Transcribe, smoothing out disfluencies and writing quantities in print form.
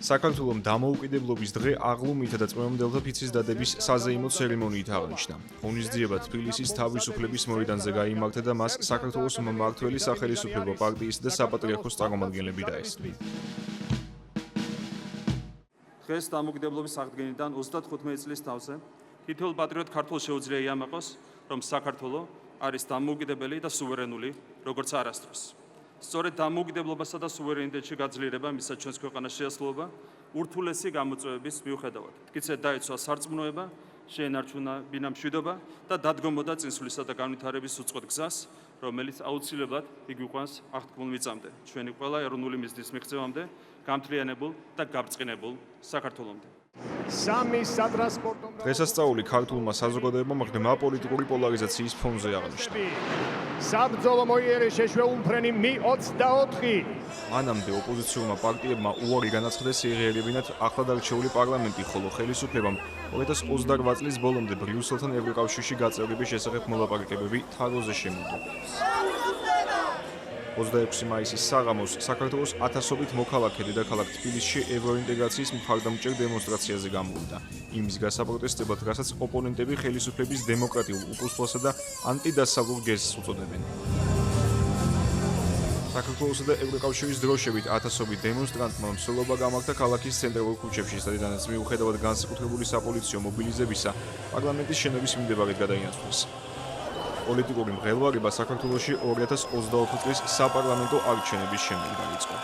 საქართველოს დამოუკიდებლობის დღე აღლუმითა და წმენდელთა ფიცის დადების საზეიმო ცერემონიით აღნიშნა. ღონისძიება თბილისის თავისუფლების მოედანზე გაიმართა და მას საქართველოს მმართველი სახელმწიფო პარტიის და საპატრიარქოს წარმომადგენლები დაესწრნენ. დღეს დამოუკიდებლობის აღდგენიდან 35 წლის თავზე თითოეულ პატრიოტ ქართველს შეუძლია იამაყოს, რომ საქართველო არის დამოუკიდებელი და სუვერენული, როგორც არასდროს. სწორედ დამოუკიდებლობასა და სუვერენიტეტში გაძლიერება მისცა ჩვენს ქვეყანას შეასრულება ურთულესი გამოწვევების მიუხედავად. მტკიცედ დაეცვა სარწმუნოება, შეენარჩუნა ბინამშვიდობა და დადგომოდა წინსვლისა და განვითარების უწყვეტ გზას, რომელიც აუცილებლად იგვიყვანს აღთქმულ მიწამდე, ჩვენი ყველა ეროვნული მიზნის მიღწევამდე, გამთლიანებულ და გაბრწყინებულ საქართველომდე. დღესასწაული ქართულმა საზოგადოებამ ღრმა პოლიტიკური პოლარიზაციის ფონზე აღნიშნა. საბრძოლო მოიერე შეშვეულმფრენი Mi-24. მანამდე ოპოზიციურმა პარტიებმა უარი განაცხადეს ეღიარებინათ ახლად არჩეული პარლამენტი, ხოლო ხელისუფლებამ 2028 წლის ბოლომდე ბრიუსელთან ევროკავშირში გაწევრების შესახებ მოლაპარაკებები თაროზე შემოვიდა. 26 მაისის საღამოს საქართველოს ათასობით მოქალაქე დედაქალაქ თბილისში ევროინტეგრაციის მხარდამჭერ დემონსტრაციაზე გამოვიდა. იმის გასაპროტესტებად, რასაც ოპონენტები ხელისუფლების დემოკრატიულ უკუსლოსა და ანტიდასავლურ გეზს უწოდებენ. საქართველოსა და ევროკავშირის დროშებით ათასობით დემონსტრანტმა მსვლელობა გამართა ქალაქის ცენტრალურ ქუჩებში, სადაც მიუხედავად განსაკუთრებული საპოლიციო მობილიზებისა, პარლამენტის შენობის მიმდებარედ გადაინაცვლეს. პოლიტიკური მღელვარება საქართველოში 2024 წლის საპარლამენტო არჩევნების შემდეგ დაიწყო.